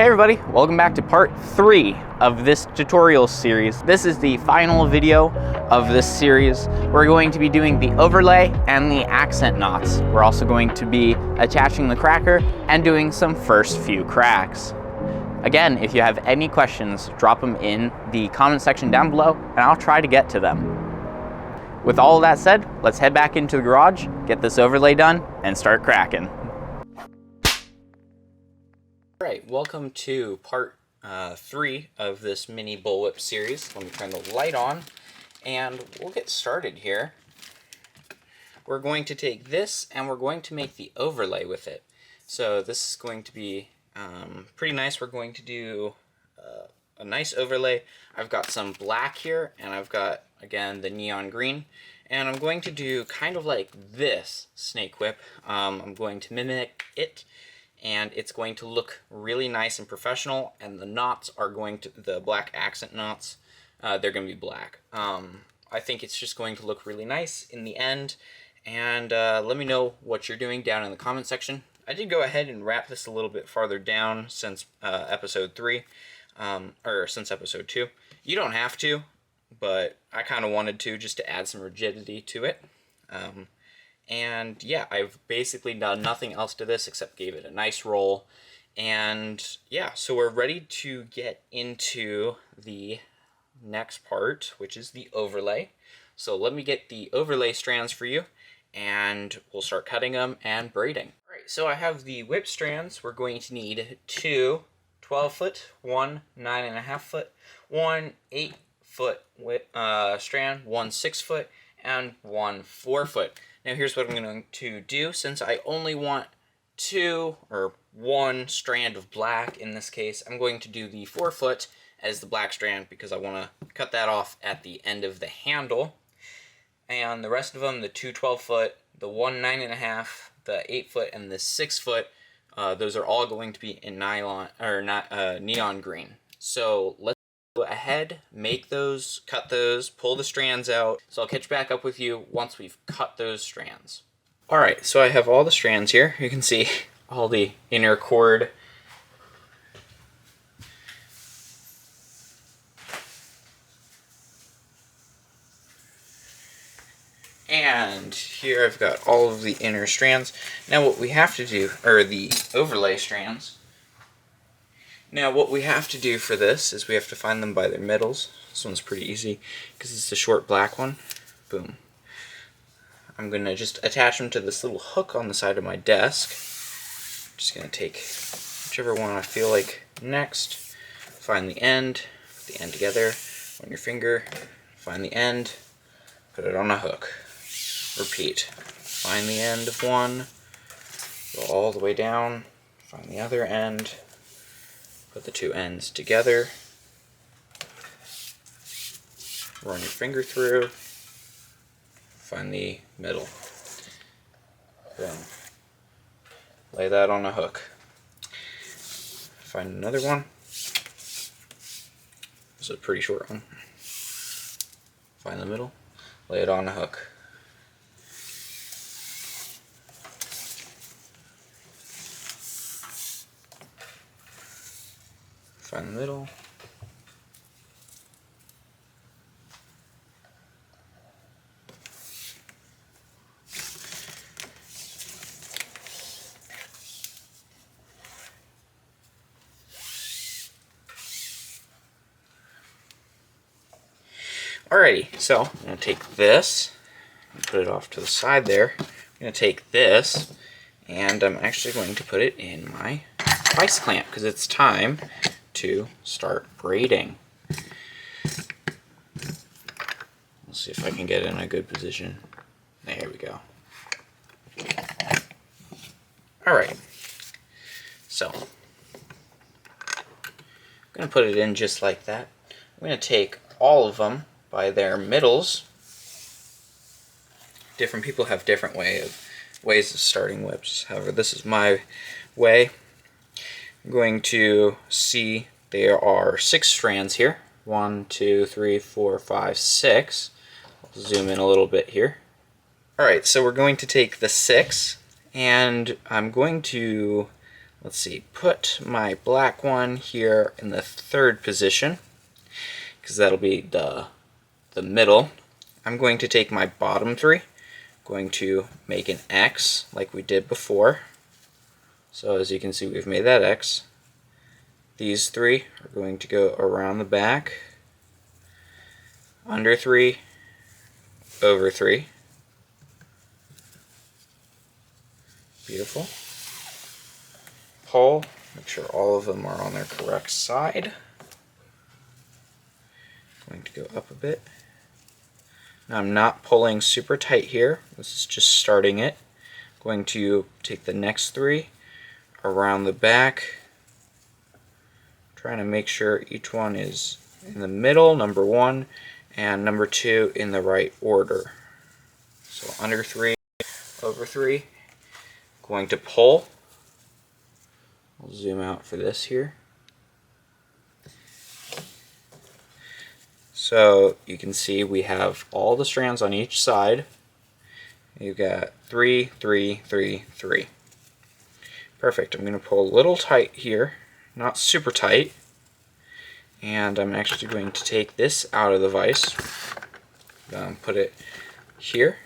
Hey everybody, welcome back to part 3 of this tutorial series. This is the final video of this series. We're going to be doing the overlay and the accent knots. We're also going to be attaching the cracker and doing some first few cracks. Again, if you have any questions, drop them in the comment section down below and I'll try to get to them. With all of that said, let's head back into the garage, get this overlay done, and start cracking. Alright, welcome to part 3 of this Mini Bullwhip series. Let me turn the light on and we'll get started here. We're going to take this and we're going to make the overlay with it. So this is going to be pretty nice. We're going to do a nice overlay. I've got some black here and I've got, again, the neon green. And I'm going to do kind of like this snake whip. I'm going to mimic it. And it's going to look really nice and professional, and the knots are going to, the black accent knots, they're going to be black. I think it's just going to look really nice in the end, and let me know what you're doing down in the comment section. I did go ahead and wrap this a little bit farther down since episode 3, or since episode 2. You don't have to, but I kind of wanted to just to add some rigidity to it. And yeah, I've basically done nothing else to this except gave it a nice roll. And yeah, so we're ready to get into the next part, which is the overlay. So let me get the overlay strands for you and we'll start cutting them and braiding. All right, so I have the whip strands. We're going to need 2 12-foot, 1 9.5-foot, 1 8-foot strand, 1 6-foot, and 1 4-foot. Now here's what I'm going to do. Since I only want 2 or 1 strand of black in this case, I'm going to do the 4-foot as the black strand because I want to cut that off at the end of the handle. And the rest of them, the 2 12-foot, the 1 9.5, the 8-foot, and the 6-foot, those are all going to be in nylon or neon green. So let's go ahead, make those, cut those, pull the strands out. So I'll catch back up with you once we've cut those strands. Alright, so I have all the strands here. You can see all the inner cord. And here I've got all of the inner strands. Now what we have to do, or the overlay strands, now what we have to do for this is we have to find them by their middles. This one's pretty easy because it's the short black one. Boom. I'm going to just attach them to this little hook on the side of my desk. Just going to take whichever one I feel like next. Find the end, put the end together on your finger, find the end, put it on a hook. Repeat. Find the end of one, go all the way down, find the other end, put the 2 ends together, run your finger through, find the middle. Then lay that on a hook. Find another one. This is a pretty short one. Find the middle, lay it on a hook. Find the middle. Alrighty, so I'm going to take this and put it off to the side there. I'm going to take this and I'm actually going to put it in my vice clamp because it's time to start braiding. Let's see if I can get in a good position. There we go. Alright, so I'm going to put it in just like that. I'm going to take all of them by their middles. Different people have different ways of starting whips. However, this is my way. I'm going to see there are 6 strands here. 1, 2, 3, 4, 5, 6. I'll zoom in a little bit here. Alright, so we're going to take the 6 and I'm going to let's see, put my black one here in the third position, because that'll be the middle. I'm going to take my bottom three, going to make an X like we did before. So as you can see, we've made that X. These three are going to go around the back, under three, over three. Beautiful. Pull, make sure all of them are on their correct side. Going to go up a bit. Now I'm not pulling super tight here, this is just starting it. Going to take the next three around the back, trying to make sure each one is in the middle, number one, and number two in the right order. So under three, over three. Going to pull. I'll zoom out for this here. So you can see we have all the strands on each side. You've got 3, 3, 3, 3. Perfect. I'm going to pull a little tight here, not super tight. And I'm actually going to take this out of the vise, put it here,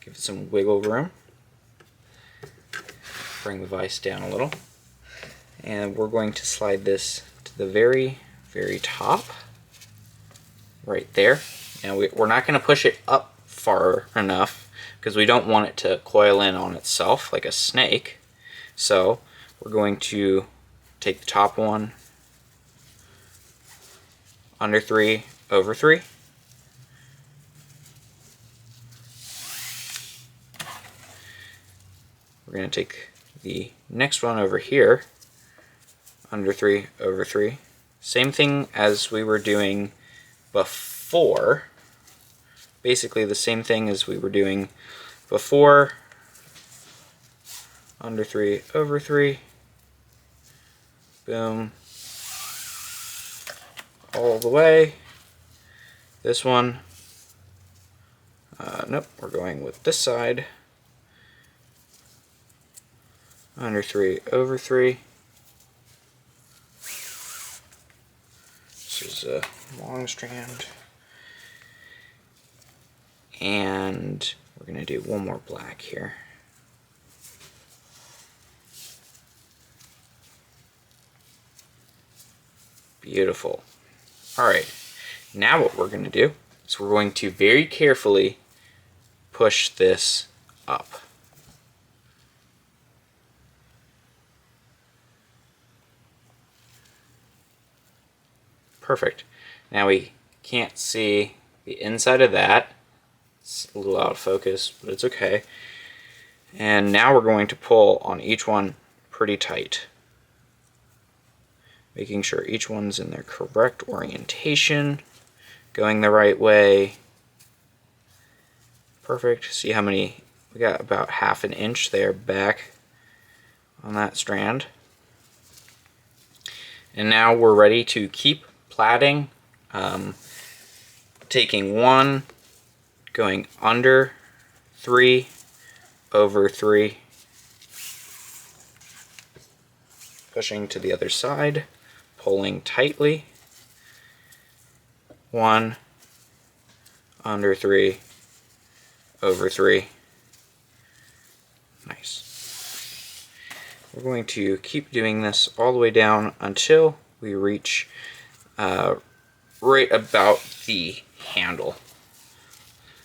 give it some wiggle room, bring the vise down a little, and we're going to slide this to the very, very top, right there. And we're not going to push it up far enough because we don't want it to coil in on itself like a snake. So we're going to take the top one, under three, over three. We're going to take the next one over here, under three, over three. Same thing as we were doing before. Basically the same thing as we were doing before. Under three, over three. Boom. All the way. This one, nope, we're going with this side. Under three, over three. This is a long strand. And we're going to do one more black here. Beautiful. Alright, now what we're going to do is we're going to very carefully push this up. Perfect. Now we can't see the inside of that. It's a little out of focus, but it's okay. And now we're going to pull on each one pretty tight, making sure each one's in their correct orientation, going the right way. Perfect. See how many, we got about ½ an inch there back on that strand. And now we're ready to keep plaiting, taking one, going under three, over three, pushing to the other side, pulling tightly, one, under three, over three. Nice. We're going to keep doing this all the way down until we reach right about the handle.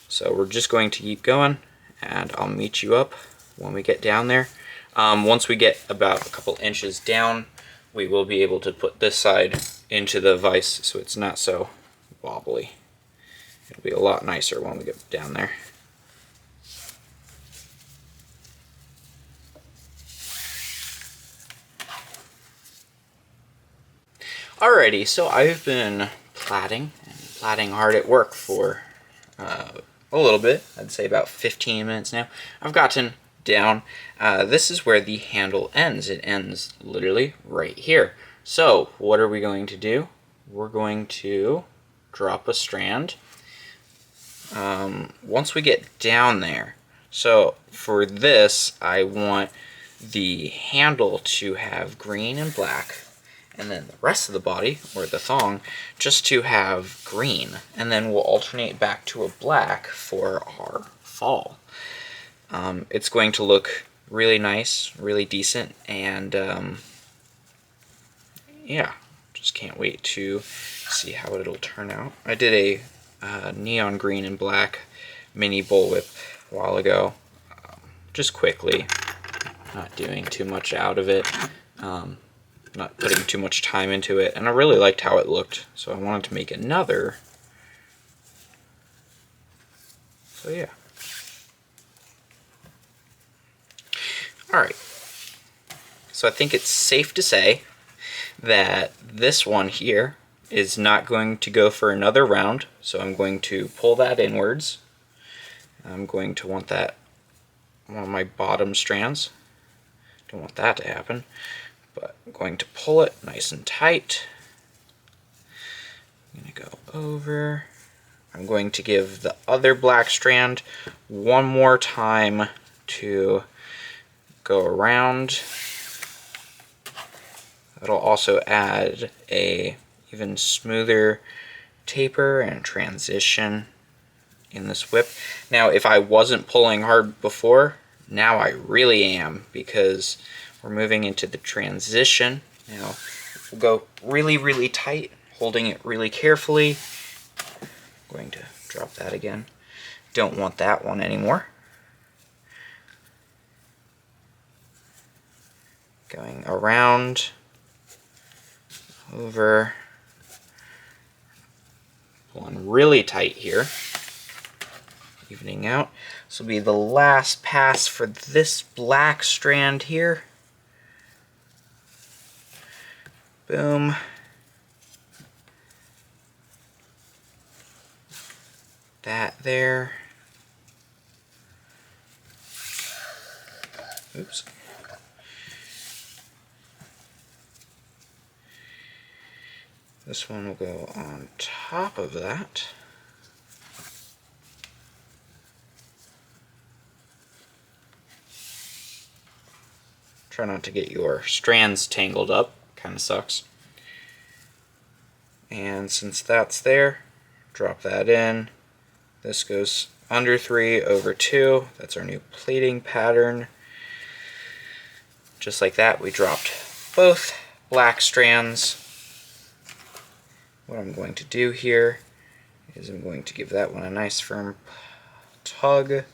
So we're just going to keep going, and I'll meet you up when we get down there. Once we get about a couple inches down, we will be able to put this side into the vise so it's not so wobbly. It'll be a lot nicer when we get down there. Alrighty, so I've been plaiting hard at work for a little bit. I'd say about 15 minutes now. I've gotten down. This is where the handle ends. It ends literally right here. So what are we going to do? We're going to drop a strand once we get down there. So for this, I want the handle to have green and black, and then the rest of the body, or the thong, just to have green. And then we'll alternate back to a black for our fall. It's going to look really nice, really decent, and yeah, just can't wait to see how it'll turn out. I did a neon green and black Mini Bullwhip a while ago, just quickly, not doing too much out of it, not putting too much time into it, and I really liked how it looked, so I wanted to make another. So yeah. Alright, so I think it's safe to say that this one here is not going to go for another round, so I'm going to pull that inwards. I'm going to want that on my bottom strands. Don't want that to happen, but I'm going to pull it nice and tight. I'm going to go over. I'm going to give the other black strand one more time to go around. That'll also add a even smoother taper and transition in this whip. Now, if I wasn't pulling hard before, now I really am, because we're moving into the transition. Now, we'll go really, really tight, holding it really carefully. I'm going to drop that again. Don't want that one anymore. Going around, over, pulling really tight here, evening out. This will be the last pass for this black strand here. Boom. That there. Oops. This one will go on top of that. Try not to get your strands tangled up, kind of sucks. And since that's there, drop that in. This goes under 3 over 2. That's our new pleating pattern. Just like that, we dropped both black strands. What I'm going to do here is I'm going to give that one a nice firm tug.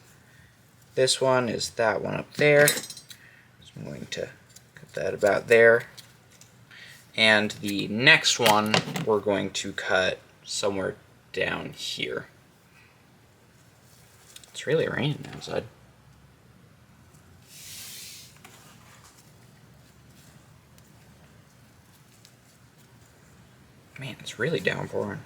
This one is that one up there. So I'm going to cut that about there. And the next one we're going to cut somewhere down here. It's really raining outside. Man, it's really downpouring.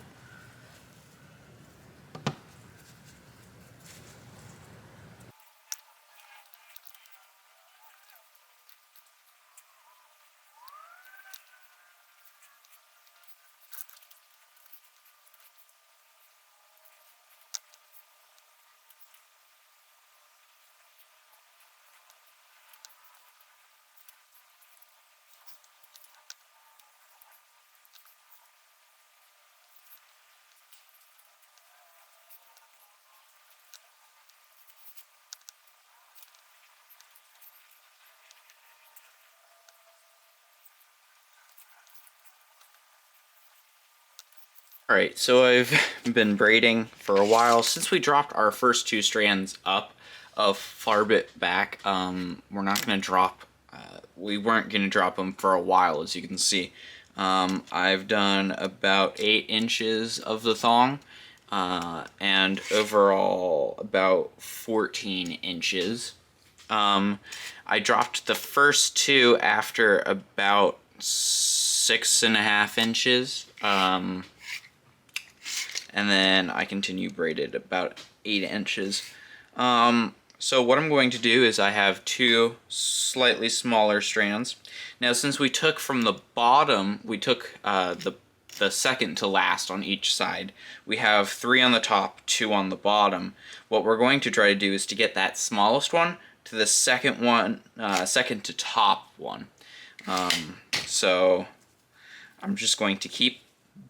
Alright, so I've been braiding for a while. Since we dropped our first 2 strands up of far bit back, we're not going to drop, we weren't going to drop them for a while, as you can see. I've done about 8 inches of the thong, and overall about 14 inches. I dropped the first 2 after about 6.5 inches. And then I continue braided about 8 inches. So what I'm going to do is I have 2 slightly smaller strands. Now, since we took from the bottom, we took the second to last on each side. We have 3 on the top, 2 on the bottom. What we're going to try to do is to get that smallest one to the second one, second to top one. So I'm just going to keep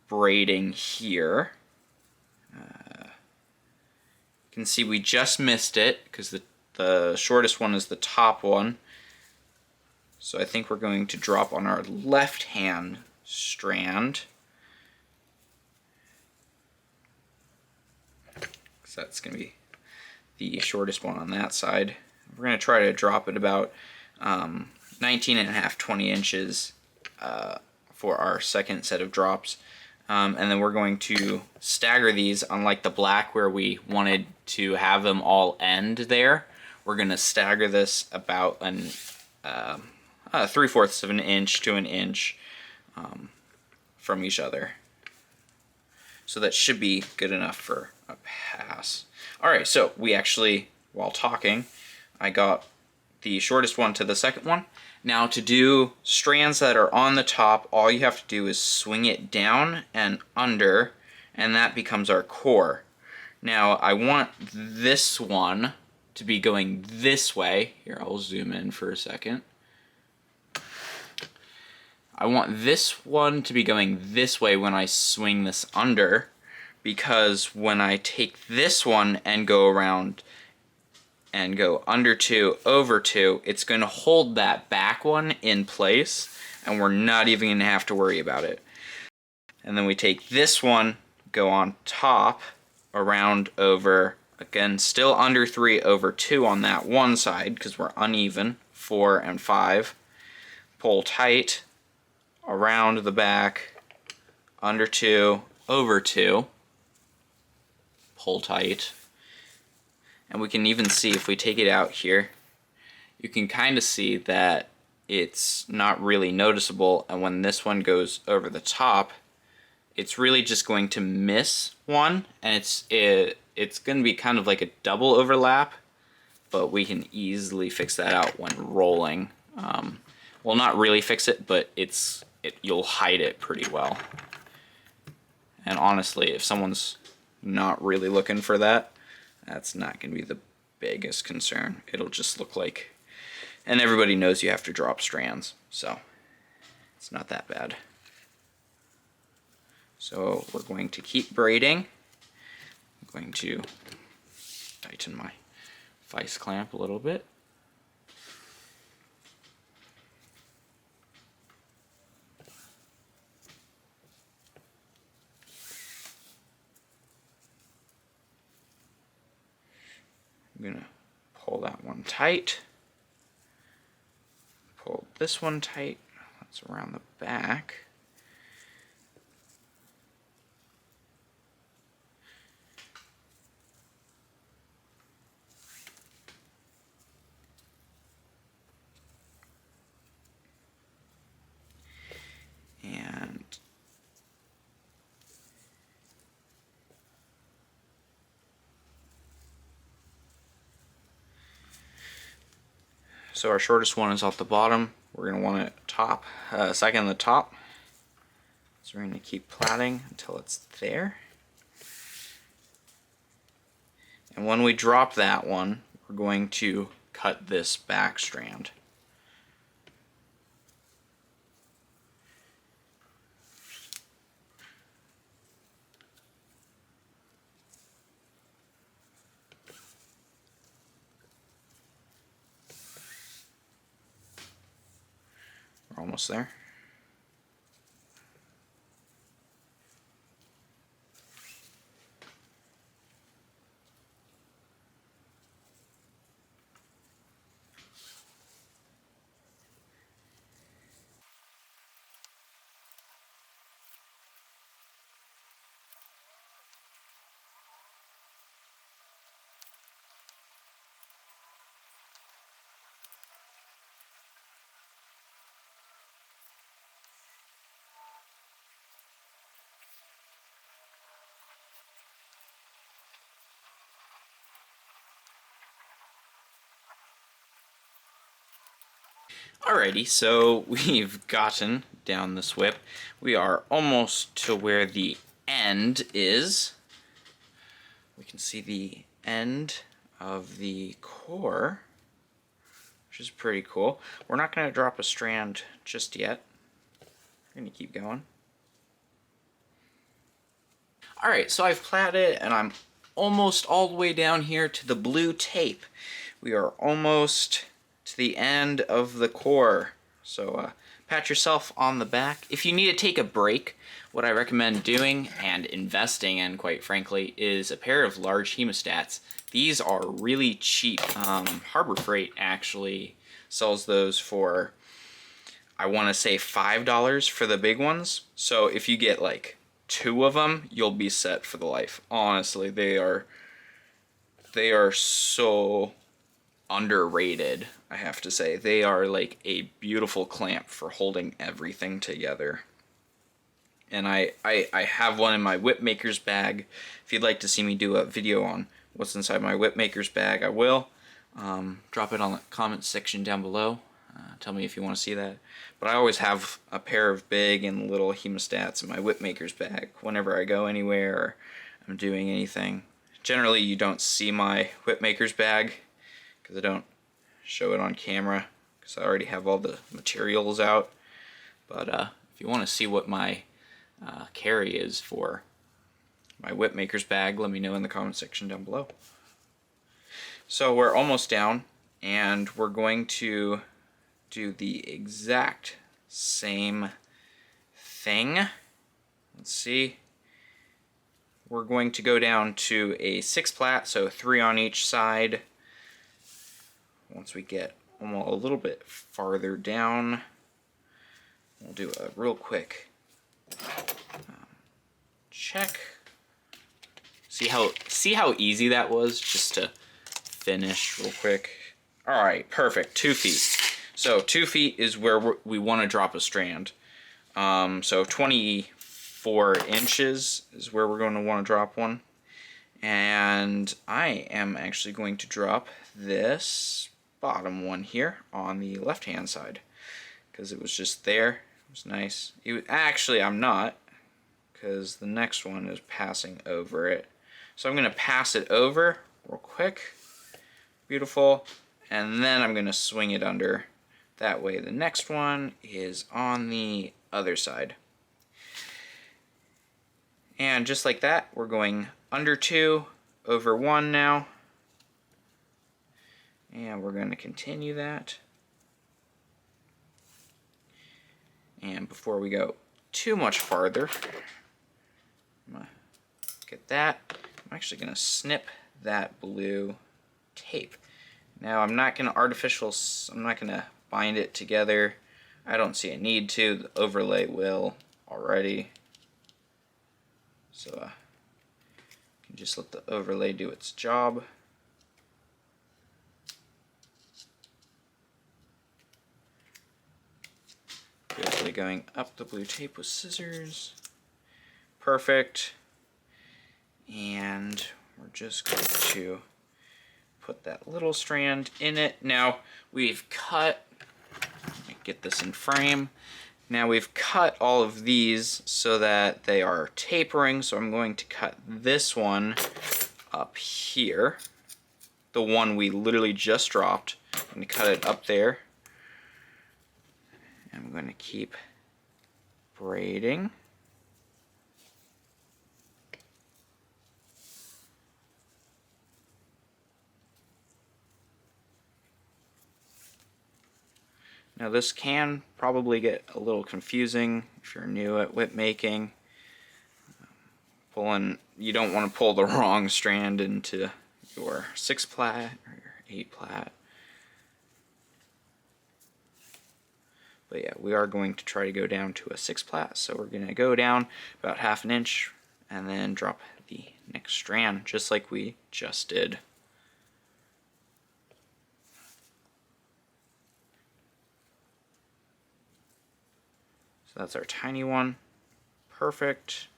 braiding here. You can see we just missed it because the shortest one is the top one. So I think we're going to drop on our left hand strand. So that's going to be the shortest one on that side. We're going to try to drop it about 19 and a half, 20 inches for our second set of drops. And then we're going to stagger these, unlike the black where we wanted to have them all end there. We're going to stagger this about 3/4 of an inch to an inch from each other. So that should be good enough for a pass. Alright, so we actually, while talking, I got the shortest one to the second one. Now to do strands that are on the top, all you have to do is swing it down and under, and that becomes our core. Now I want this one to be going this way. Here, I'll zoom in for a second. I want this one to be going this way when I swing this under, because when I take this one and go around and go under 2, over 2, it's going to hold that back one in place, and we're not even going to have to worry about it. And then we take this one, go on top, around, over, again, still under 3, over 2 on that one side, because we're uneven, 4 and 5, pull tight, around the back, under 2, over 2, pull tight. And we can even see, if we take it out here, you can kind of see that it's not really noticeable, and when this one goes over the top, it's really just going to miss one, and it's going to be kind of like a double overlap, but we can easily fix that out when rolling. Well, not really fix it, but you'll hide it pretty well. And honestly, if someone's not really looking for that, that's not going to be the biggest concern. It'll just look like, and everybody knows you have to drop strands, so it's not that bad. So we're going to keep braiding. I'm going to tighten my vice clamp a little bit. I'm going to pull that one tight, pull this one tight, that's around the back. And so our shortest one is off the bottom. We're going to want it top, second on the top. So we're going to keep plaiting until it's there. And when we drop that one, we're going to cut this back strand. We're almost there. Alrighty, so we've gotten down this whip. We are almost to where the end is. We can see the end of the core. which is pretty cool. We're not going to drop a strand just yet. We're going to keep going. Alright, so I've plaited and I'm almost all the way down here to the blue tape. We are almost to the end of the core. So pat yourself on the back. If you need to take a break, what I recommend doing and investing in, quite frankly, is a pair of large hemostats. These are really cheap. Harbor Freight actually sells those for, I want to say $5 for the big ones. So if you get like 2 of them, you'll be set for the life. Honestly, they are so underrated, I have to say. They are like a beautiful clamp for holding everything together. And I have one in my whip maker's bag. If you'd like to see me do a video on what's inside my whip maker's bag, I will. Drop it on the comment section down below. Tell me if you want to see that. But I always have a pair of big and little hemostats in my whip maker's bag whenever I go anywhere or I'm doing anything. Generally, you don't see my whip maker's bag because I don't show it on camera because I already have all the materials out. But if you want to see what my carry is for my whip maker's bag, let me know in the comment section down below. So we're almost down, and we're going to do the exact same thing. Let's see. We're going to go down to a 6 plat, so 3 on each side. Once we get almost a little bit farther down, we'll do a real quick check. See how easy that was just to finish real quick. All right, perfect. 2 feet. So 2 feet is where we want to drop a strand. So 24 inches is where we're going to want to drop one. And I am actually going to drop this bottom one here on the left-hand side because it was just there. It was nice. Actually, I'm not, because the next one is passing over it. So I'm going to pass it over real quick. Beautiful. And then I'm going to swing it under. That way the next one is on the other side. And just like that, we're going under 2, over 1 now. And we're going to continue that. And before we go too much farther, I'm going to get that. I'm actually going to snip that blue tape. Now I'm not going to bind it together. I don't see a need to. The overlay will already. So you can just let the overlay do its job. Carefully going up the blue tape with scissors. Perfect. And we're just going to put that little strand in it. Now we've cut, let me get this in frame. Now we've cut all of these so that they are tapering, so I'm going to cut this one up here. The one we literally just dropped. I'm going to cut it up there. I'm going to keep braiding. Now this can probably get a little confusing if you're new at whip making. You don't want to pull the wrong strand into your 6 plat or your 8 plat. But yeah, we are going to try to go down to a 6 plat, so we're going to go down about 1/2 inch and then drop the next strand just like we just did. So that's our tiny one. Perfect.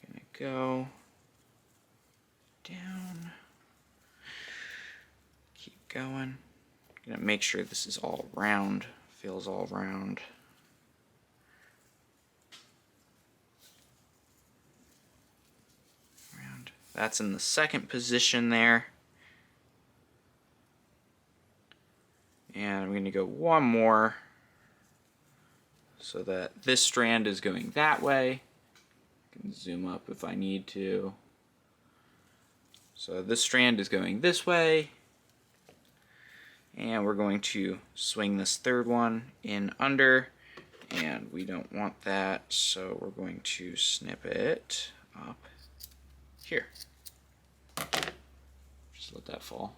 Gonna go down. Keep going. Gonna make sure this is all round. Feels all round. Round. That's in the second position there. go one more so that this strand is going that way. I can zoom up if I need to. So this strand is going this way. And we're going to swing this third one in under. And we don't want that, so we're going to snip it up here. Just let that fall.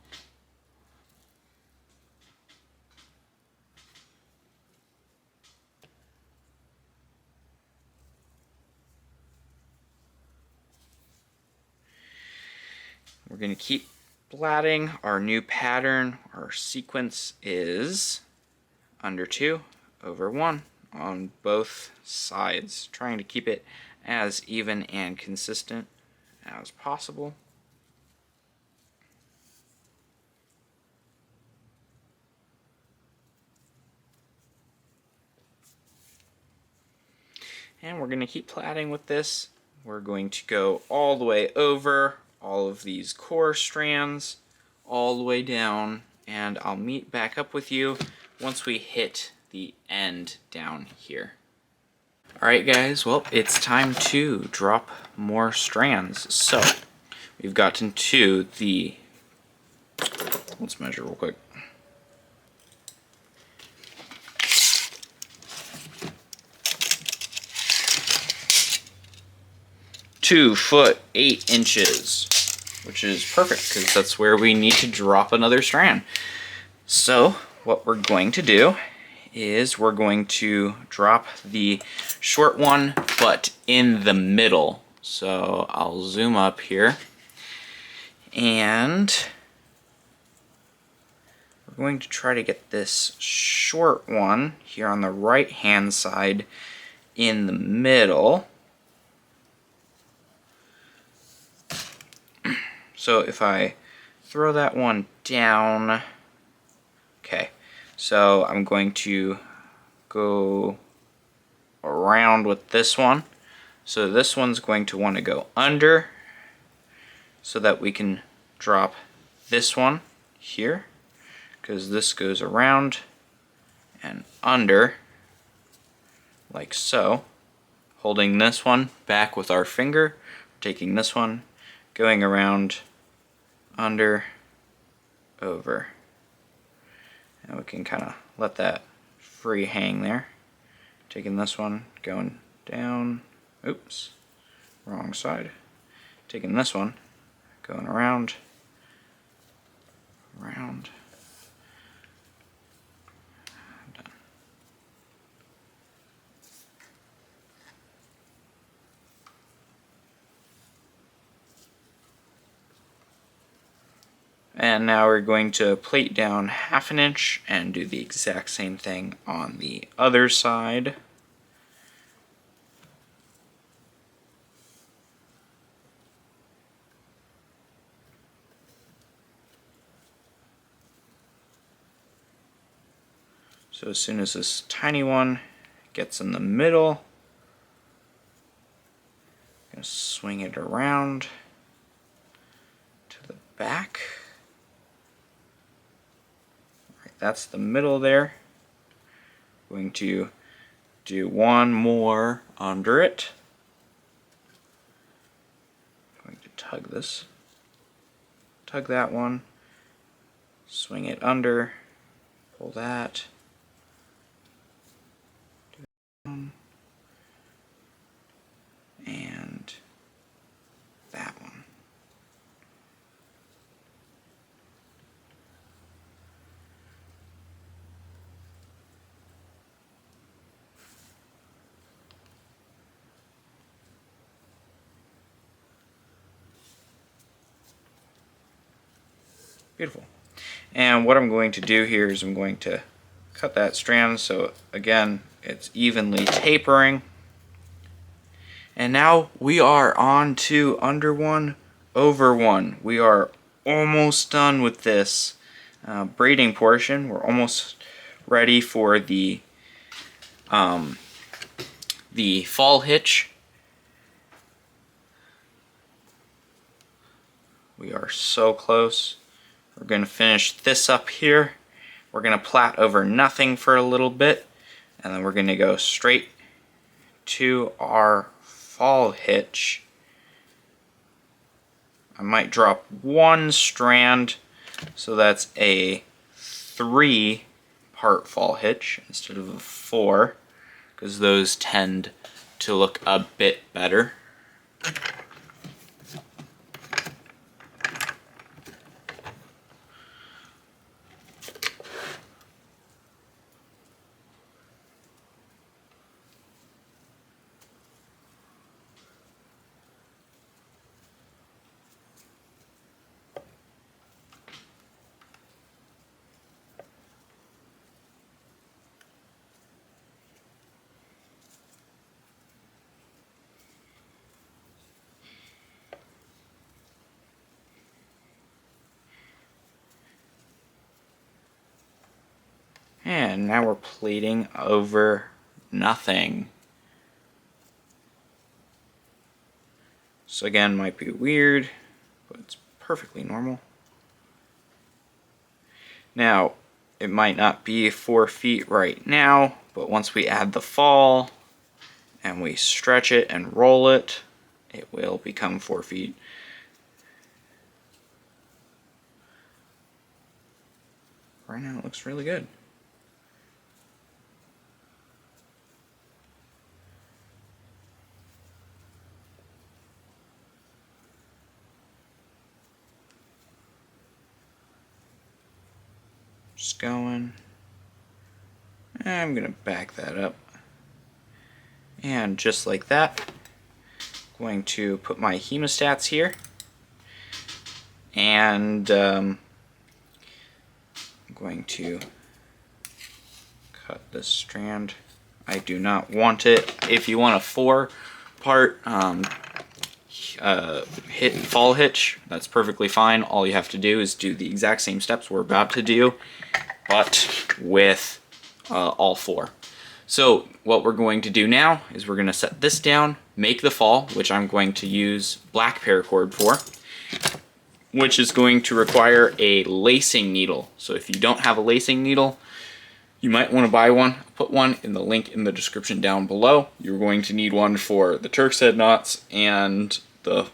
We're going to keep plaiting. Our new pattern, our sequence is under 2 over 1 on both sides, trying to keep it as even and consistent as possible. And we're going to keep plaiting with this. We're going to go all the way over all of these core strands, all the way down, and I'll meet back up with you once we hit the end down here. Alright guys, well, it's time to drop more strands. So, we've gotten to the, let's measure real quick. 2 foot 8 inches, which is perfect because that's where we need to drop another strand. So what we're going to do is we're going to drop the short one, but in the middle. So I'll zoom up here, and we're going to try to get this short one here on the right hand side in the middle. So if I throw that one down, okay, so I'm going to go around with this one. So this one's going to want to go under so that we can drop this one here, because this goes around and under like so, holding this one back with our finger, taking this one, going around, under, over, and we can kind of let that free hang there. Taking this one, going down, oops, wrong side. Taking this one, going around, around, done. And now we're going to plait down 1/2 inch and do the exact same thing on the other side. So as soon as this tiny one gets in the middle, I'm going to swing it around to the back. That's the middle there. Going to do one more under it. Going to tug this. Tug that one. Swing it under. Pull that. And that one. Beautiful. And what I'm going to do here is I'm going to cut that strand so again it's evenly tapering. And now we are on to under 1, over 1. We are almost done with this braiding portion. We're almost ready for the fall hitch. We are so close. We're going to finish this up here, We're going to plait over nothing for a little bit, and then we're going to go straight to our fall hitch. I might drop one strand, so that's a 3-part fall hitch instead of a 4, because those tend to look a bit better. And now we're pleating over nothing. So again, might be weird, but it's perfectly normal. Now, it might not be 4 feet right now, but once we add the fall and we stretch it and roll it, it will become 4 feet. Right now it looks really good. Just going. I'm gonna back that up. And just like that, I'm going to put my hemostats here. And I'm going to cut this strand. I do not want it. If you want a 4-part fall hitch, that's perfectly fine. All you have to do is do the exact same steps we're about to do, but with all 4. So what we're going to do now is we're going to set this down, make the fall, which I'm going to use black paracord for, which is going to require a lacing needle. So if you don't have a lacing needle, you might want to buy one. I'll put one in the link in the description down below. You're going to need one for the Turk's head knots and the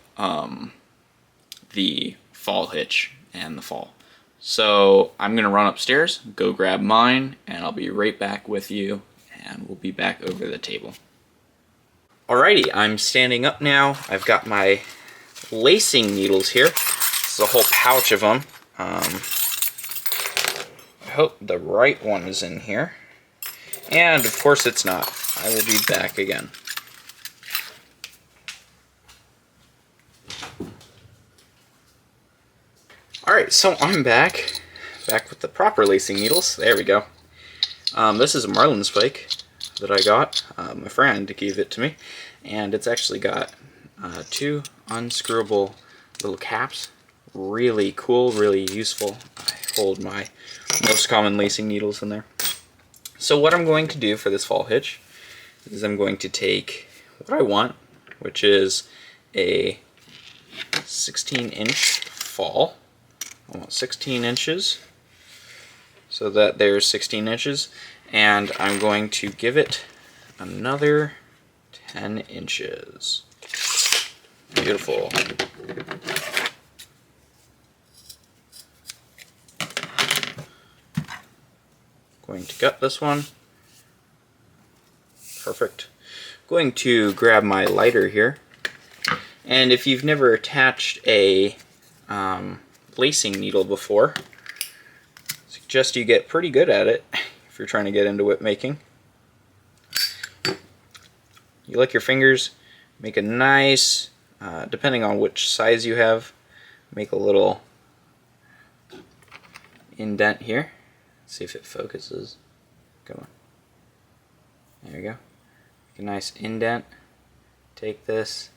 fall hitch and the fall. So I'm going to run upstairs, go grab mine, and I'll be right back with you, and we'll be back over the table. Alrighty, I'm standing up now. I've got my lacing needles here. This is a whole pouch of them. I hope the right one is in here. And of course it's not. I will be back again. Alright, so I'm back with the proper lacing needles. There we go. This is a marlin spike that I got. My friend gave it to me, and it's actually got 2 unscrewable little caps. Really cool, really useful. I hold my most common lacing needles in there. So what I'm going to do for this fall hitch is I'm going to take what I want, which is a 16-inch fall. I want 16 inches, so that there's 16 inches, and I'm going to give it another 10 inches. Beautiful. Going to gut this one. Perfect. Going to grab my lighter here, and if you've never attached a lacing needle before, I suggest you get pretty good at it if you're trying to get into whip making. You lick your fingers, make a nice, depending on which size you have, make a little indent here. Let's see if it focuses. Come on. There we go. Make a nice indent. Take this.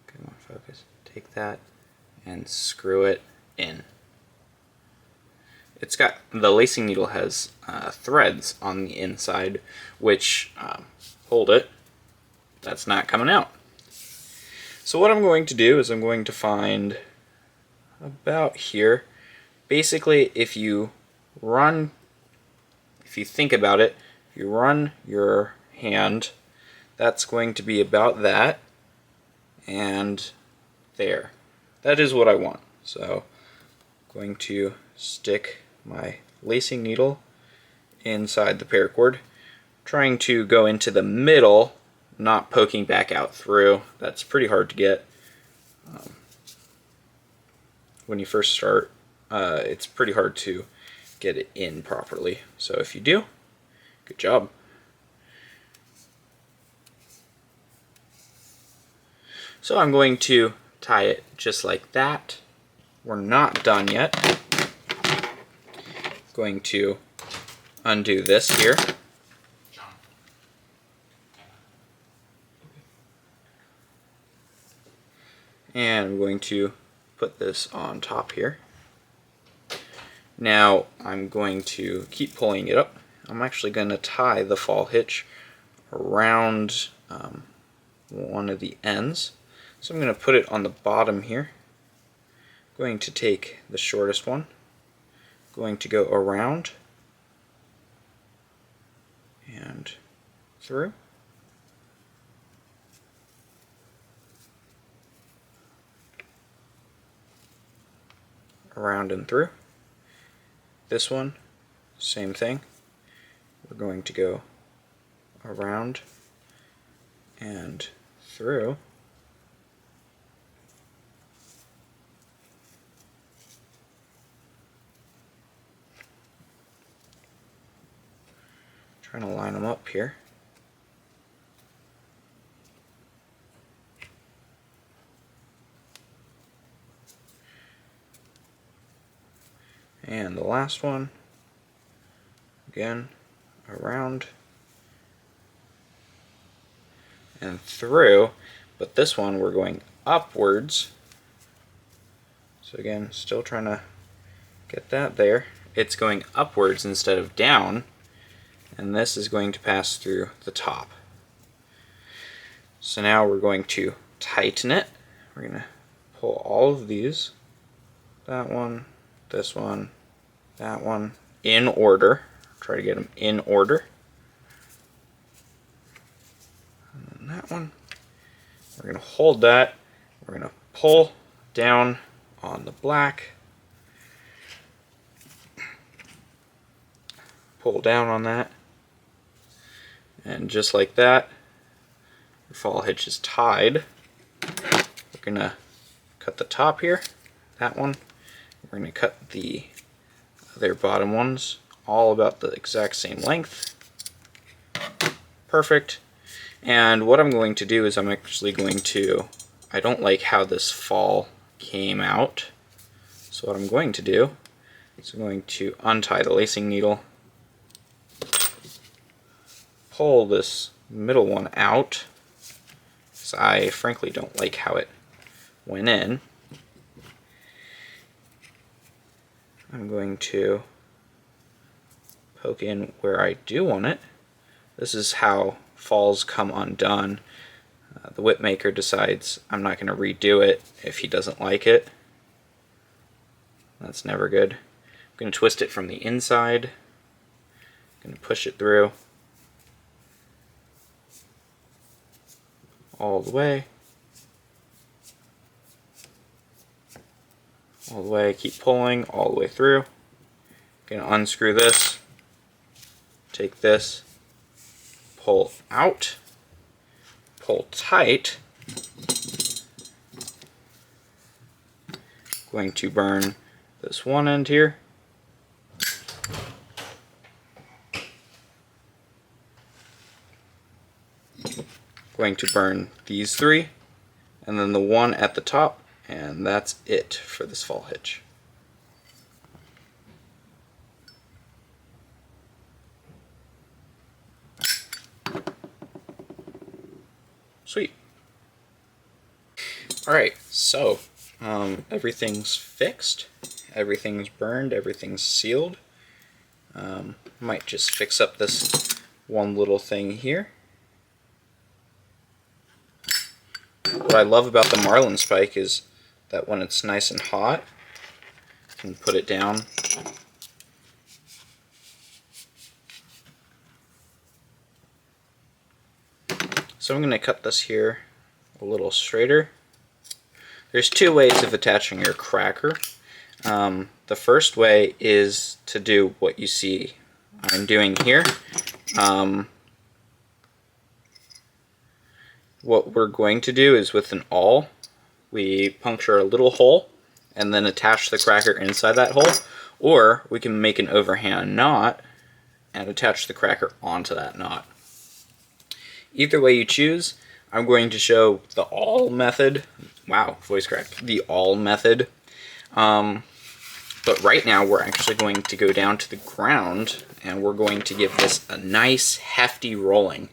Come on, focus. Take that and screw it in. It's got, the lacing needle has threads on the inside which hold it. That's not coming out. So what I'm going to do is I'm going to find about here. Basically, if you run, if you think about it, if you run your hand, that's going to be about that, and there. That is what I want. So I'm going to stick my lacing needle inside the paracord, trying to go into the middle, not poking back out through. That's pretty hard to get. When you first start, it's pretty hard to get it in properly. So if you do, good job. So I'm going to tie it just like that. We're not done yet. Going to undo this here. And I'm going to put this on top here. Now I'm going to keep pulling it up. I'm actually going to tie the fall hitch around one of the ends. So I'm going to put it on the bottom here. I'm going to take the shortest one, going to go around and through. Around and through. This one, same thing. We're going to go around and through. Trying to line them up here. And the last one, again, around and through, but this one we're going upwards. So again, still trying to get that there. It's going upwards instead of down, and this is going to pass through the top. So now we're going to tighten it. We're going to pull all of these, that one, this one, that one, in order. Try to get them in order. And then that one. We're going to hold that. We're going to pull down on the black. Pull down on that. And just like that, your fall hitch is tied. We're going to cut the top here, that one. We're going to cut the other bottom ones all about the exact same length. Perfect. And what I'm going to do is I'm actually going to, I don't like how this fall came out. So what I'm going to do is I'm going to untie the lacing needle, pull this middle one out, because I frankly don't like how it went in. I'm going to poke in where I do want it. This is how falls come undone. The whip maker decides I'm not going to redo it if he doesn't like it. That's never good. I'm going to twist it from the inside. I'm going to push it through all the way. All the way, keep pulling all the way through. Gonna unscrew this, take this, pull out, pull tight. Going to burn this one end here. Going to burn these three, and then the one at the top. And that's it for this fall hitch. Sweet. Alright, so everything's fixed, everything's burned, everything's sealed. Might just fix up this one little thing here. What I love about the marlin spike is that when it's nice and hot, you can put it down So I'm going to cut this here a little straighter. There's two ways of attaching your cracker. The first way is to do what you see I'm doing here. What we're going to do is with an awl, we puncture a little hole and then attach the cracker inside that hole, or we can make an overhand knot and attach the cracker onto that knot. Either way you choose, I'm going to show the awl method. Wow, voice crack. The awl method. But right now we're actually going to go down to the ground and we're going to give this a nice hefty rolling.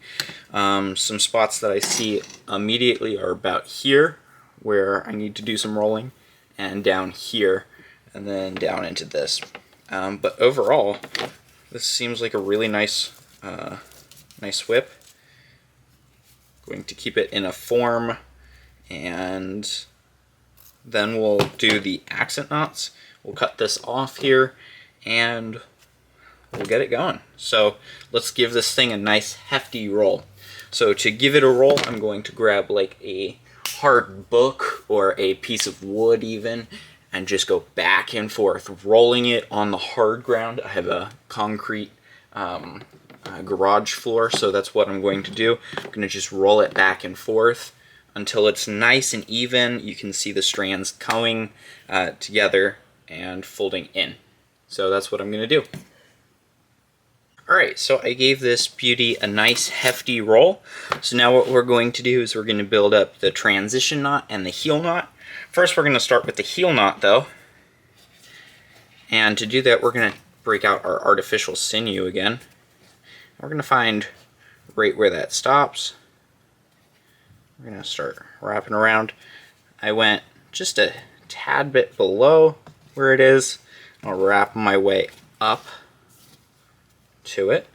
Some spots that I see immediately are about here where I need to do some rolling, and down here, and then down into this. But overall, this seems like a really nice whip. Going to keep it in a form, and then we'll do the accent knots. We'll cut this off here and we'll get it going. So let's give this thing a nice hefty roll. So to give it a roll, I'm going to grab like a hard book or a piece of wood even, and just go back and forth, rolling it on the hard ground. I have a concrete garage floor, so that's what I'm going to do. I'm going to just roll it back and forth until it's nice and even. You can see the strands coming together and folding in. So that's what I'm going to do. Alright, so I gave this beauty a nice hefty roll. So now what we're going to do is we're going to build up the transition knot and the heel knot. First we're going to start with the heel knot though. And to do that we're going to break out our artificial sinew again. We're going to find right where that stops. We're going to start wrapping around. I went just a tad bit below where it is. I'll wrap my way up to it.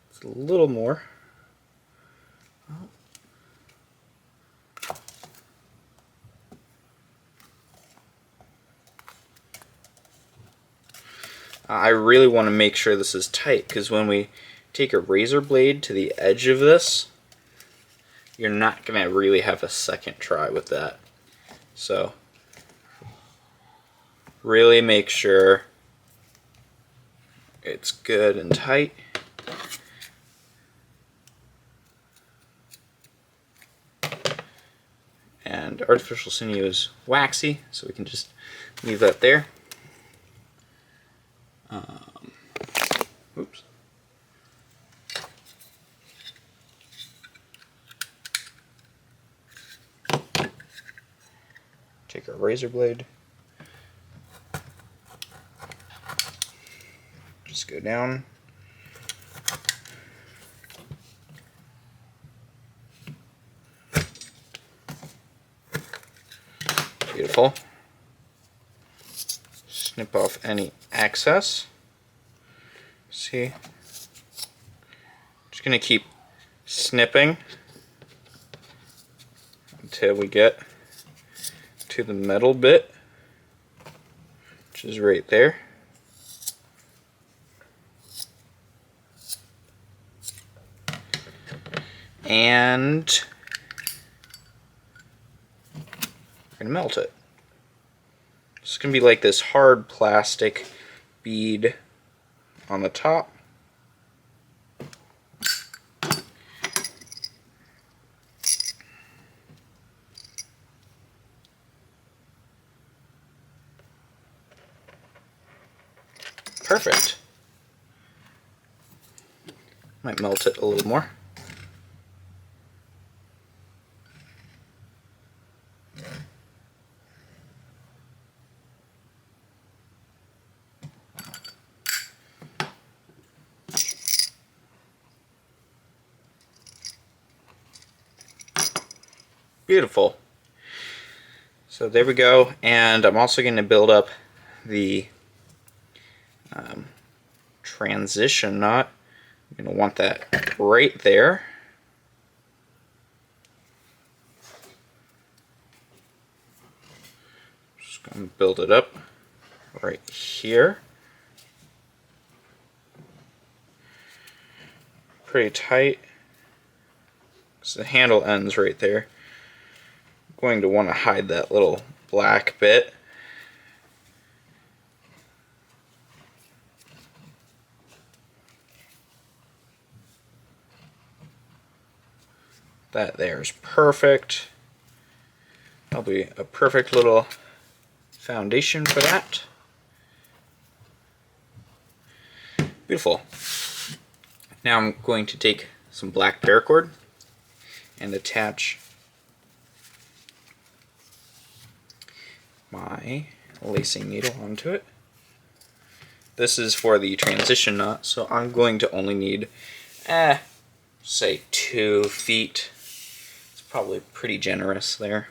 It's a little more. I really want to make sure this is tight, because when we take a razor blade to the edge of this, you're not going to really have a second try with that. So really make sure it's good and tight. And artificial sinew is waxy, so we can just leave that there. Oops. Take our razor blade. Just go down. Beautiful. Snip off any excess. See? Just going to keep snipping until we get to the metal bit, which is right there. And we're going to melt it. It's going to be like this hard plastic bead on the top. Perfect. Might melt it a little more. Beautiful. So there we go, and I'm also going to build up the transition knot. I'm going to want that right there. Just going to build it up right here. pretty tight. So the handle ends right there. I'm going to want to hide that little black bit. That there's perfect. That'll be a perfect little foundation for that. Beautiful. Now I'm going to take some black paracord and attach my lacing needle onto it. This is for the transition knot, so I'm going to only need, say 2 feet. It's probably pretty generous there.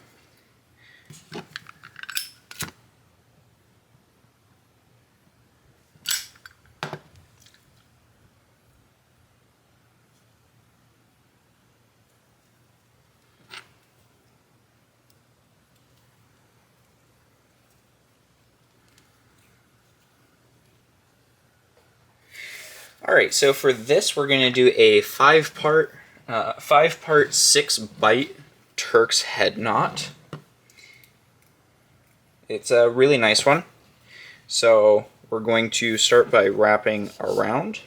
Alright, so for this we're going to do a 5-part 6-bite Turk's head knot. It's a really nice one. So we're going to start by wrapping around,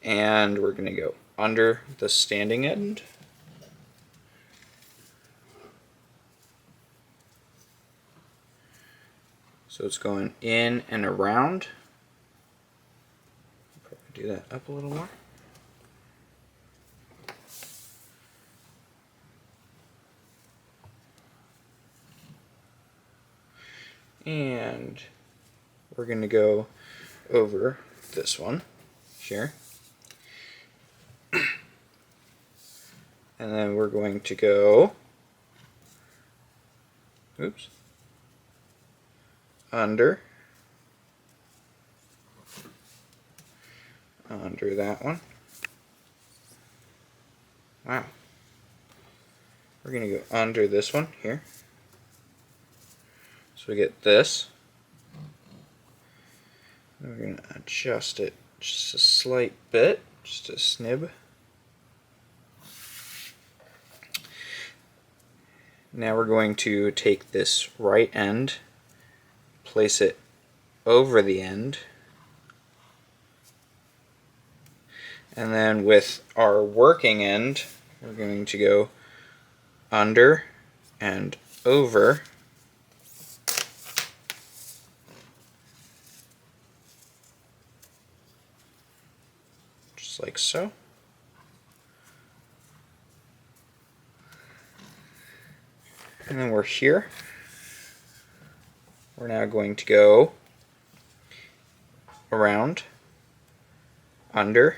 and we're going to go under the standing end. So it's going in and around. Do that up a little more. And we're going to go over this one here. And then we're going to go, oops, under that one. Wow. We're going to go under this one here. So we get this. And we're going to adjust it just a slight bit, just a snib. Now we're going to take this right end, place it over the end, and then with our working end, we're going to go under and over, just like so. And then we're here. We're now going to go around, under,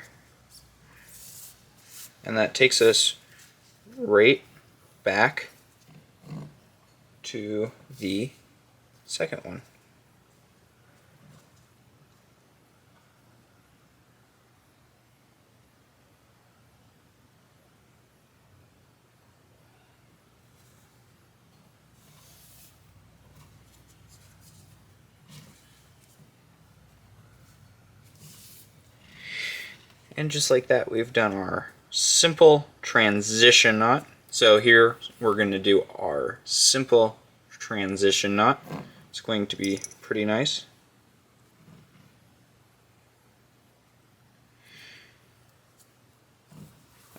and that takes us right back to the second one. And just like that, we've done our simple transition knot. So here we're going to do our simple transition knot. It's going to be pretty nice.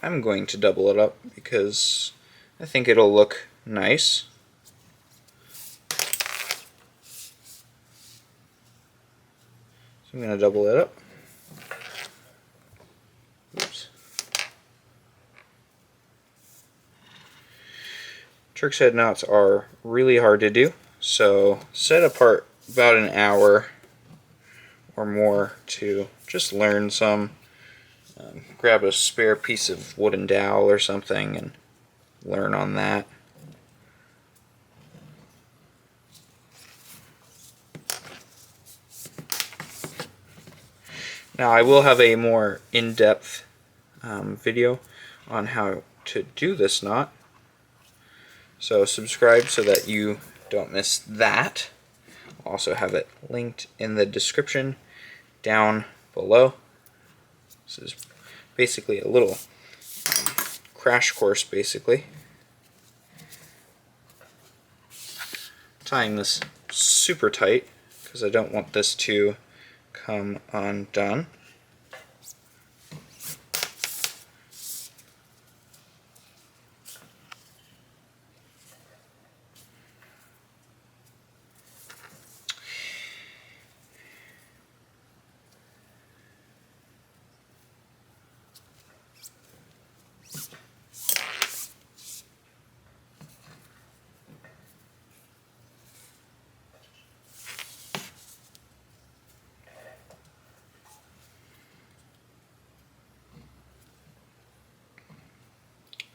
I'm going to double it up because I think it'll look nice. So I'm going to double it up. Oops. Turk's head knots are really hard to do, so set apart about an hour or more to just learn some. Grab a spare piece of wooden dowel or something and learn on that. Now I will have a more in-depth video on how to do this knot, so subscribe so that you don't miss that. I'll also have it linked in the description down below. This is basically a little crash course, basically. Tying this super tight because I don't want this to come undone.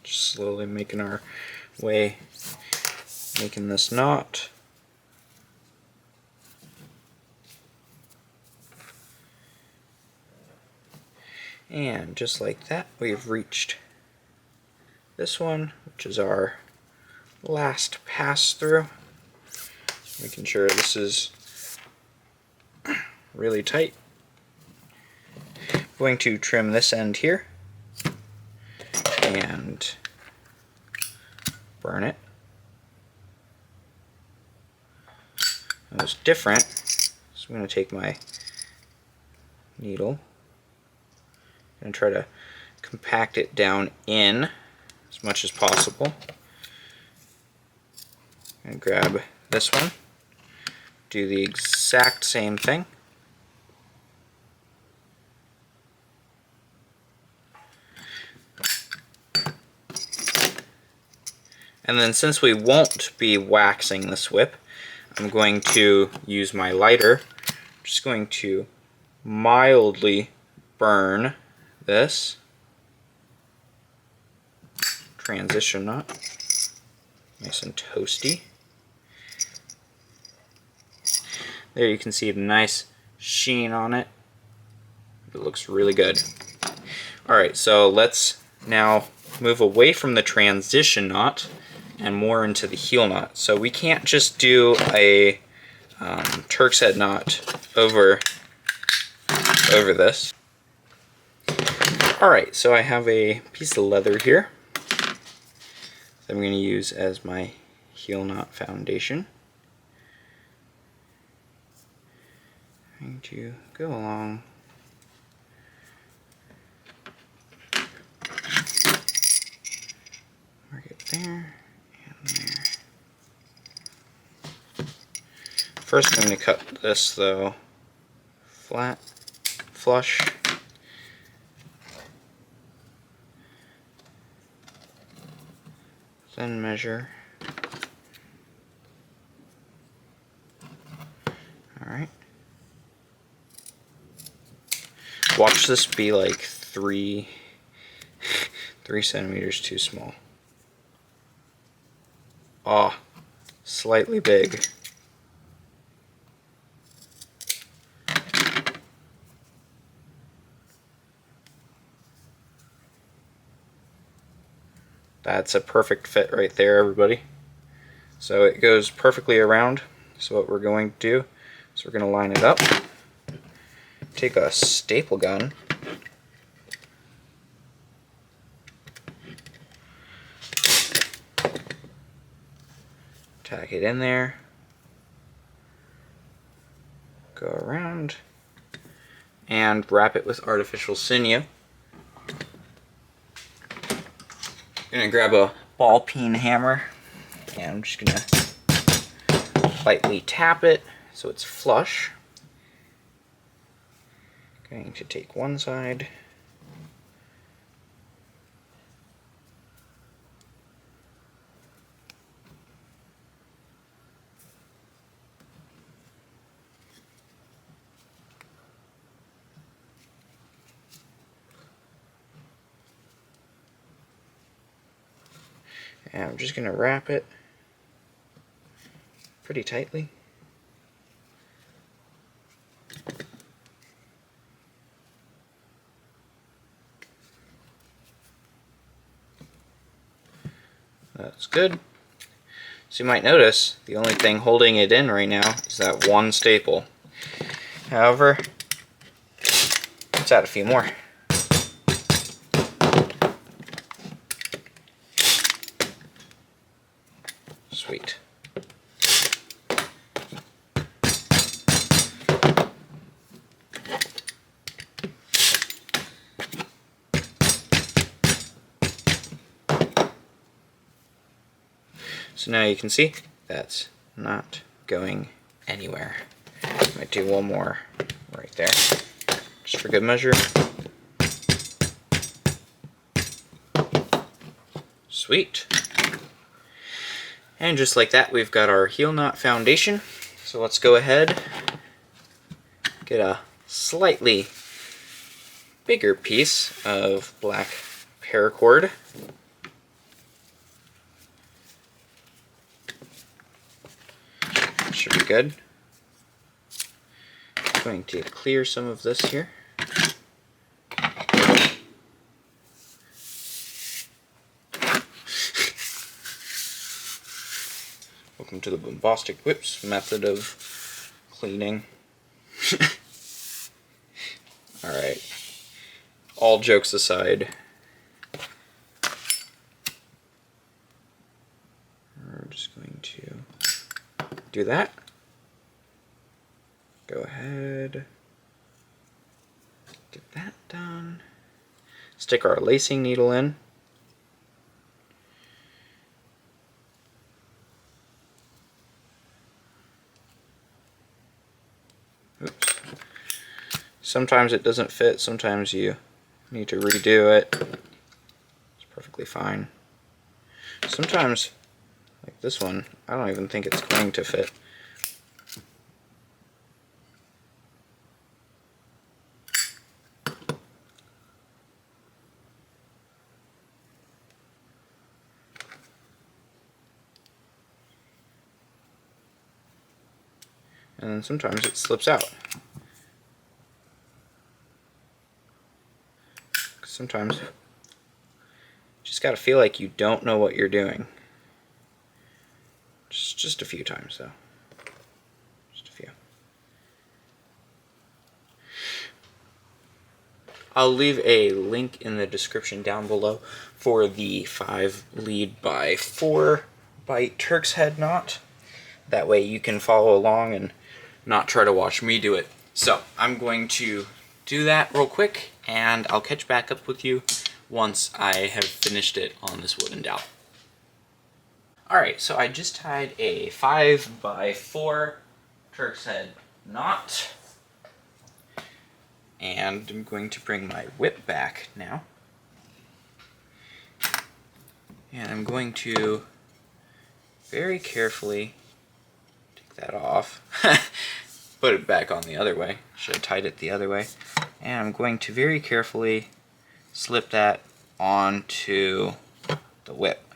Just slowly making our way, making this knot. And just like that, we've reached this one, which is our last pass through. Making sure this is really tight. Going to trim this end here and burn it. It was different, so I'm going to take my needle and try to compact it down in as much as possible. And grab this one, do the exact same thing. And then since we won't be waxing this whip, I'm going to use my lighter. I'm just going to mildly burn this transition knot. Nice and toasty. There you can see a nice sheen on it. It looks really good. Alright, so let's now move away from the transition knot and more into the heel knot. So we can't just do a Turk's head knot over this. Alright, so I have a piece of leather here that I'm going to use as my heel knot foundation. I'm going to go along mark it there and there. First I'm going to cut this though flat, flush. Then measure. Alright. Watch this be like 3 centimeters too small. Ah, slightly big. That's a perfect fit right there, everybody. So it goes perfectly around. So what we're going to do is we're going to line it up. Take a staple gun. Tack it in there. Go around. And wrap it with artificial sinew. I'm going to grab a ball peen hammer and I'm just going to lightly tap it so it's flush. Going to take one side, and I'm just going to wrap it pretty tightly. That's good. So you might notice the only thing holding it in right now is that one staple. However, let's add a few more. So now you can see that's not going anywhere. Might do one more right there, just for good measure. Sweet. And just like that, we've got our heel knot foundation. So let's go ahead, get a slightly bigger piece of black paracord. Should be good. I'm going to clear some of this here. Welcome to the Bombastic Whips method of cleaning. Alright, all jokes aside, we're just going to do that. Go ahead, get that done. Stick our lacing needle in. Oops. Sometimes it doesn't fit, sometimes you need to redo it. It's perfectly fine. Sometimes, like this one, I don't even think it's going to fit. And then sometimes it slips out. Sometimes you just gotta feel like you don't know what you're doing. Just a few times though. Just a few. I'll leave a link in the description down below for the 5 lead by 4 bite Turk's head knot. That way you can follow along and not try to watch me do it. So I'm going to do that real quick and I'll catch back up with you once I have finished it on this wooden dowel. Alright, so I just tied a 5 by 4 Turk's head knot. And I'm going to bring my whip back now. And I'm going to very carefully take that off. Put it back on the other way. Should have tied it the other way. And I'm going to very carefully slip that onto the whip.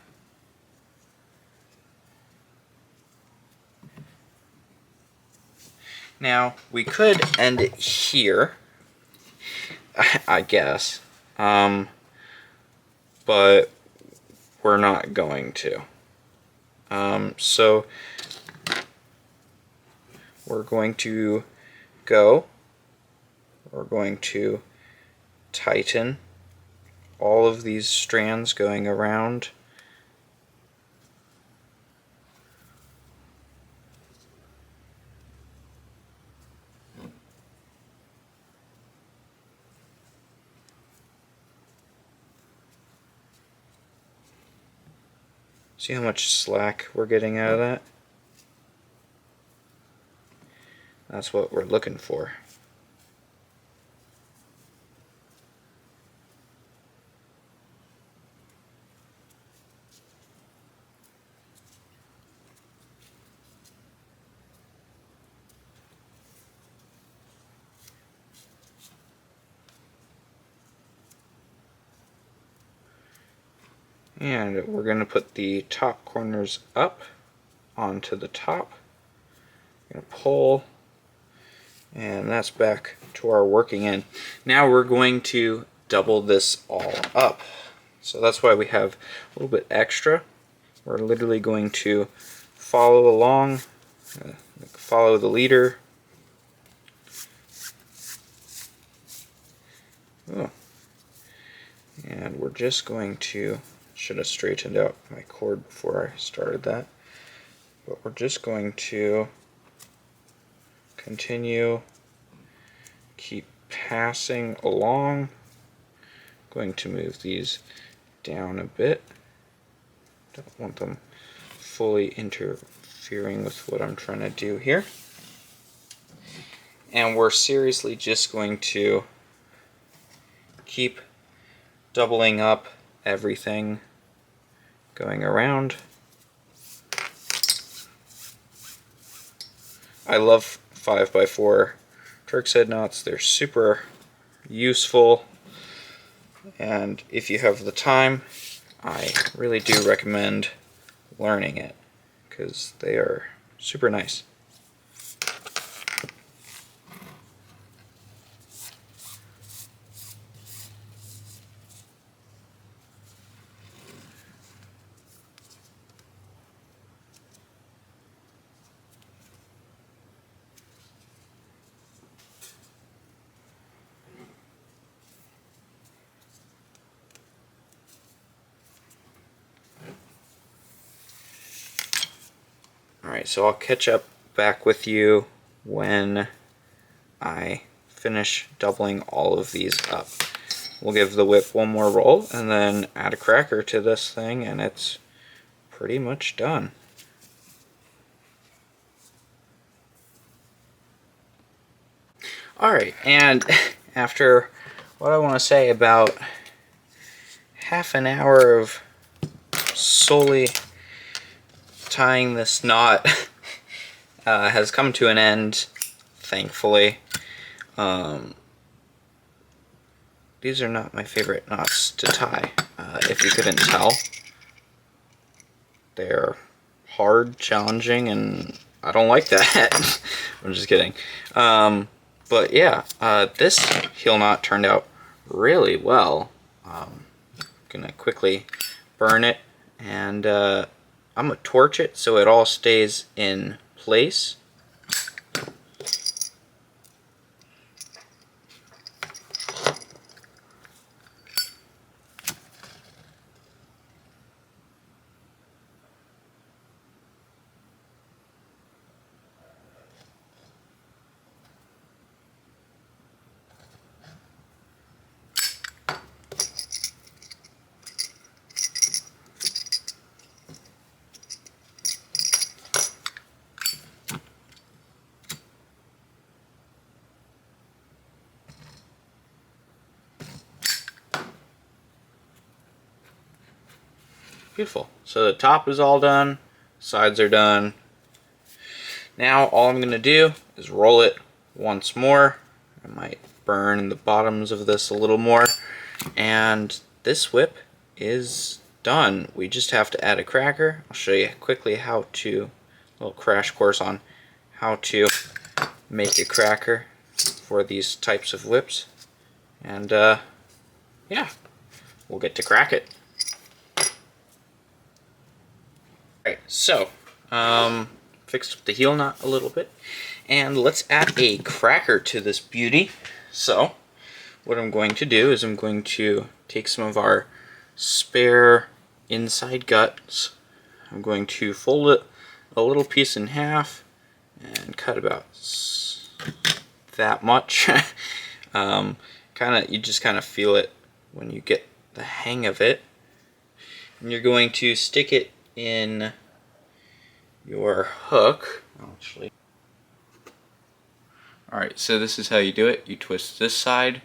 Now, we could end it here, I guess, but we're not going to. So we're going to tighten all of these strands going around. See how much slack we're getting out of that? That's what we're looking for. And we're going to put the top corners up onto the top. We're going to pull, and that's back to our working end. Now we're going to double this all up. So that's why we have a little bit extra. We're literally going to follow along, follow the leader. Oh. And we're just going to, should have straightened out my cord before I started that, but we're just going to continue, keep passing along. Going to move these down a bit. Don't want them fully interfering with what I'm trying to do here. And we're seriously just going to keep doubling up everything going around. I love 5x4 Turk's head knots. They're super useful, and if you have the time, I really do recommend learning it because they are super nice. Alright, so I'll catch up back with you when I finish doubling all of these up. We'll give the whip one more roll and then add a cracker to this thing, and it's pretty much done. Alright, and after what I want to say about half an hour of solely tying this knot has come to an end, thankfully. These are not my favorite knots to tie, if you couldn't tell. They're hard, challenging, and I don't like that. I'm just kidding. But yeah, this heel knot turned out really well. Gonna quickly burn it, and I'm gonna torch it so it all stays in place. Beautiful. So the top is all done, sides are done. Now all I'm going to do is roll it once more. I might burn the bottoms of this a little more. And this whip is done. We just have to add a cracker. I'll show you quickly how to, a little crash course on how to make a cracker for these types of whips. And yeah, we'll get to crack it. Alright, so fixed up the heel knot a little bit, and let's add a cracker to this beauty. So what I'm going to do is I'm going to take some of our spare inside guts. I'm going to fold it a little piece in half and cut about that much. You just kind of feel it when you get the hang of it, and you're going to stick it in your hook. Actually, alright, so this is how you do it. You twist this side,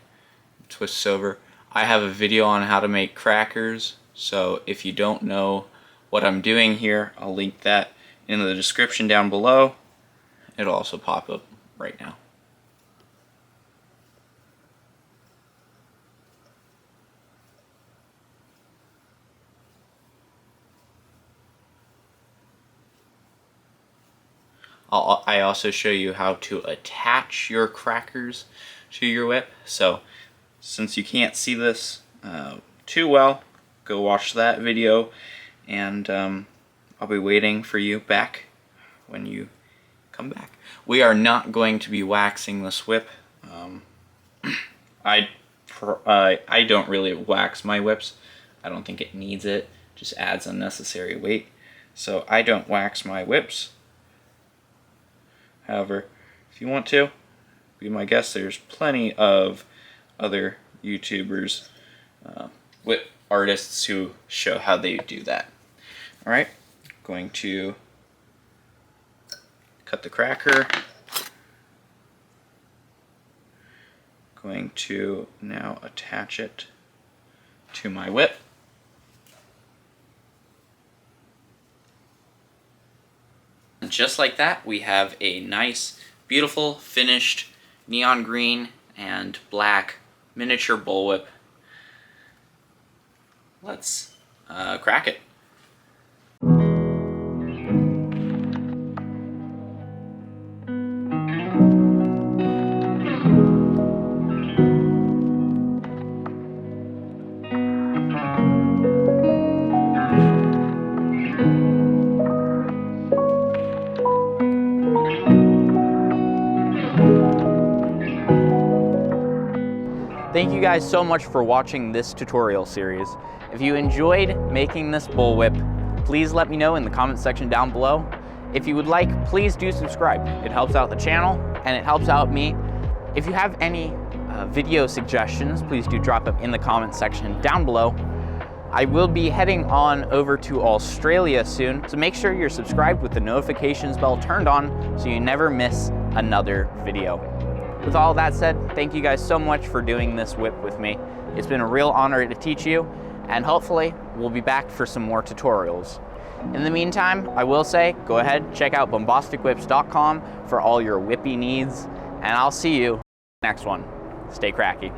twist over. I have a video on how to make crackers, so if you don't know what I'm doing here, I'll link that in the description down below. It'll also pop up right now. I also show you how to attach your crackers to your whip. So since you can't see this too well, go watch that video, and I'll be waiting for you back when you come back. We are not going to be waxing this whip. I don't really wax my whips. I don't think it needs it. Just adds unnecessary weight. So I don't wax my whips. However, if you want to, be my guest. There's plenty of other YouTubers, whip artists who show how they do that. Alright, Going to cut the cracker. Going to now attach it to my whip. And just like that, we have a nice, beautiful, finished neon green and black miniature bullwhip. Let's crack it. Thank you guys so much for watching this tutorial series. If you enjoyed making this bullwhip, please let me know in the comment section down below. If you would like, please do subscribe. It helps out the channel and it helps out me. If you have any video suggestions, please do drop them in the comment section down below. I will be heading on over to Australia soon, so make sure you're subscribed with the notifications bell turned on so you never miss another video. With all that said, thank you guys so much for doing this whip with me. It's been a real honor to teach you, and hopefully we'll be back for some more tutorials. In the meantime, I will say, go ahead, check out bombasticwhips.com for all your whippy needs, and I'll see you next one. Stay cracky.